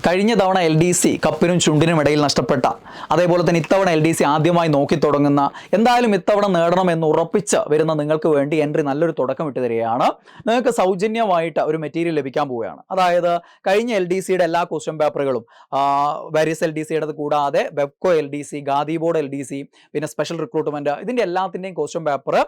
കഴിഞ്ഞ തവണ LDC കപ്പിനും ചുണ്ടിനും ഇടയിൽ നഷ്ടപ്പെട്ട, അതേപോലെ തന്നെ ഇത്തവണ LDC ആദ്യമായി നോക്കി തുടങ്ങുന്ന, എന്തായാലും ഇത്തവണ നേടണമെന്ന് ഉറപ്പിച്ച് വരുന്ന നിങ്ങൾക്ക് വേണ്ടി എൻട്രി നല്ലൊരു തുടക്കം ഇട്ട് തരികയാണ്. നിങ്ങൾക്ക് സൗജന്യമായിട്ട് ഒരു മെറ്റീരിയൽ ലഭിക്കാൻ പോവുകയാണ്. അതായത് കഴിഞ്ഞ LDCയുടെ എല്ലാ ക്വസ്റ്റ്യൻ പേപ്പറുകളും, വാരിയസ് LDCയുടെ കൂടാതെ വെബ്കോ LDC, ഗാദി ബോർഡ് LDC, പിന്നെ സ്പെഷ്യൽ റിക്രൂട്ട്മെന്റ്, ഇതിൻ്റെ എല്ലാത്തിൻ്റെയും ക്വസ്റ്റ്യൻ പേപ്പർ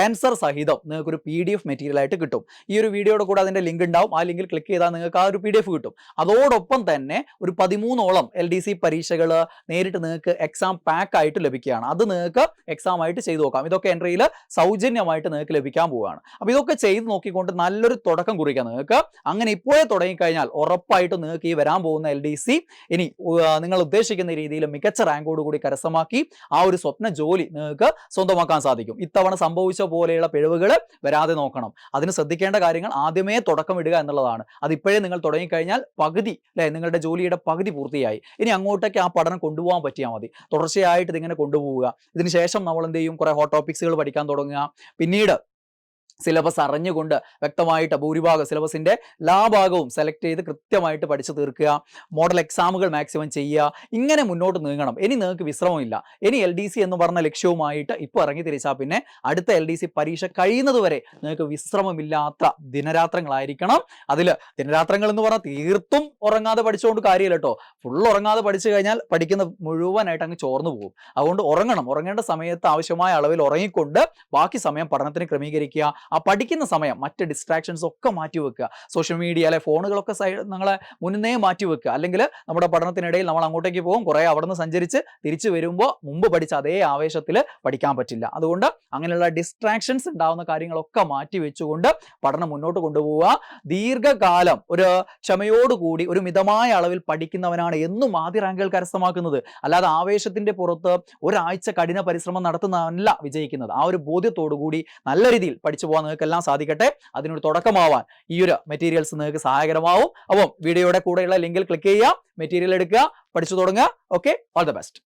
ആൻസർ സഹിതം നിങ്ങൾക്കൊരു PDF മെറ്റീരിയൽ ആയിട്ട് കിട്ടും. ഈ ഒരു വീഡിയോയുടെ കൂടെ അതിൻ്റെ ലിങ്ക് ഉണ്ടാവും. ആ ലിങ്കിൽ ക്ലിക്ക് ചെയ്താൽ നിങ്ങൾക്ക് ആ ഒരു PDF കിട്ടും. അതോടൊപ്പം തന്നെ ഒരു 13ഓളം LDC പരീക്ഷകൾ നേരിട്ട് നിങ്ങൾക്ക് എക്സാം പാക്ക് ആയിട്ട് ലഭിക്കുകയാണ്. അത് നിങ്ങൾക്ക് എക്സാം ആയിട്ട് ചെയ്തു നോക്കാം. ഇതൊക്കെ എൻട്രിയിൽ സൗജന്യമായിട്ട് നിങ്ങൾക്ക് ലഭിക്കാൻ പോവുകയാണ്. അപ്പോൾ ഇതൊക്കെ ചെയ്ത് നോക്കിക്കൊണ്ട് നല്ലൊരു തുടക്കം കുറിക്കാം നിങ്ങൾക്ക്. അങ്ങനെ ഇപ്പോഴേ തുടങ്ങിക്കഴിഞ്ഞാൽ ഉറപ്പായിട്ടും നിങ്ങൾക്ക് ഈ വരാൻ പോകുന്ന LDC ഇനി നിങ്ങൾ ഉദ്ദേശിക്കുന്ന രീതിയിൽ മികച്ച റാങ്കോട് കൂടി കരസ്ഥമാക്കി ആ ഒരു സ്വപ്ന ജോലി നിങ്ങൾക്ക് സ്വന്തമാക്കാൻ സാധിക്കും. ഇത്തവണ സംഭവിച്ച പോലെയുള്ള പിഴവുകൾ വരാതെ നോക്കണം. അതിന് ശ്രദ്ധിക്കേണ്ട കാര്യങ്ങൾ ആദ്യമേ തുടക്കം ഇടുക എന്നുള്ളതാണ്. അതിപ്പോഴേ നിങ്ങൾ തുടങ്ങിക്കഴിഞ്ഞാൽ പകുതി നിങ്ങളുടെ ജോലിയുടെ പകുതി പൂർത്തിയായി. ഇനി അങ്ങോട്ടേക്ക് ആ പഠനം കൊണ്ടുപോകാൻ പറ്റിയാൽ മതി. തുടർച്ചയായിട്ട് ഇതിങ്ങനെ കൊണ്ടുപോവുക. ഇതിനുശേഷം നമ്മൾ എന്ത് ചെയ്യും? കുറേ ഹോട്ട് ടോപ്പിക്സുകൾ പഠിക്കാൻ തുടങ്ങുക. പിന്നീട് സിലബസ് അറിഞ്ഞുകൊണ്ട് വ്യക്തമായിട്ട് ഭൂരിഭാഗം സിലബസിൻ്റെ എല്ലാ ഭാഗവും സെലക്ട് ചെയ്ത് കൃത്യമായിട്ട് പഠിച്ചു തീർക്കുക. മോഡൽ എക്സാമുകൾ മാക്സിമം ചെയ്യുക. ഇങ്ങനെ മുന്നോട്ട് നീങ്ങണം. ഇനി നിങ്ങൾക്ക് വിശ്രമമില്ല. ഇനി LDC എന്ന് പറഞ്ഞ ലക്ഷ്യവുമായിട്ട് ഇപ്പോൾ ഇറങ്ങി തിരിച്ചാൽ പിന്നെ അടുത്ത LDC പരീക്ഷ കഴിയുന്നത് വരെ നിങ്ങൾക്ക് വിശ്രമമില്ലാത്ത ദിനരാത്രങ്ങളായിരിക്കണം. അതിൽ ദിനരാത്രങ്ങൾ എന്ന് പറഞ്ഞാൽ തീർത്തും ഉറങ്ങാതെ പഠിച്ചുകൊണ്ട് കാര്യമില്ല കേട്ടോ. ഫുൾ ഉറങ്ങാതെ പഠിച്ചു കഴിഞ്ഞാൽ പഠിക്കുന്ന മുഴുവനായിട്ട് അങ്ങ് ചോർന്നു പോകും. അതുകൊണ്ട് ഉറങ്ങണം. ഉറങ്ങേണ്ട സമയത്ത് ആവശ്യമായ അളവിൽ ഉറങ്ങിക്കൊണ്ട് ബാക്കി സമയം പഠനത്തിന് ക്രമീകരിക്കുക. ആ പഠിക്കുന്ന സമയം മറ്റ് ഡിസ്ട്രാക്ഷൻസ് ഒക്കെ മാറ്റി വെക്കുക. സോഷ്യൽ മീഡിയ അല്ലെ ഫോണുകളൊക്കെ നിങ്ങളെ മുന്നേ മാറ്റി വെക്കുക. അല്ലെങ്കിൽ നമ്മുടെ പഠനത്തിനിടയിൽ നമ്മൾ അങ്ങോട്ടേക്ക് പോകും, കുറേ അവിടെ നിന്ന് സഞ്ചരിച്ച് തിരിച്ചു വരുമ്പോൾ മുമ്പ് പഠിച്ച അതേ ആവേശത്തിൽ പഠിക്കാൻ പറ്റില്ല. അതുകൊണ്ട് അങ്ങനെയുള്ള ഡിസ്ട്രാക്ഷൻസ് ഉണ്ടാകുന്ന കാര്യങ്ങളൊക്കെ മാറ്റി വെച്ചുകൊണ്ട് പഠനം മുന്നോട്ട് കൊണ്ടുപോവുക. ദീർഘകാലം ഒരു ക്ഷമയോടുകൂടി ഒരു മിതമായ അളവിൽ പഠിക്കുന്നവനാണ് എന്നും ആദ്യ റാങ്കുകൾ കരസ്ഥമാക്കുന്നത്. അല്ലാതെ ആവേശത്തിന്റെ പുറത്ത് ഒരാഴ്ച കഠിന പരിശ്രമം നടത്തുന്നവനല്ല വിജയിക്കുന്നത്. ആ ഒരു ബോധ്യത്തോടു കൂടി നല്ല രീതിയിൽ പഠിച്ചു പോകാൻ നിങ്ങൾക്ക് എല്ലാം സാധിക്കട്ടെ. അതിനൊരു തുടക്കമാവാൻ ഈ ഒരു മെറ്റീരിയൽസ് നിങ്ങൾക്ക് സഹായകരമാവും. അപ്പം വീഡിയോയുടെ കൂടെയുള്ള ലിങ്കിൽ ക്ലിക്ക് ചെയ്യുക, മെറ്റീരിയൽ എടുക്കുക, പഠിച്ചു തുടങ്ങുക. Okay, all the best.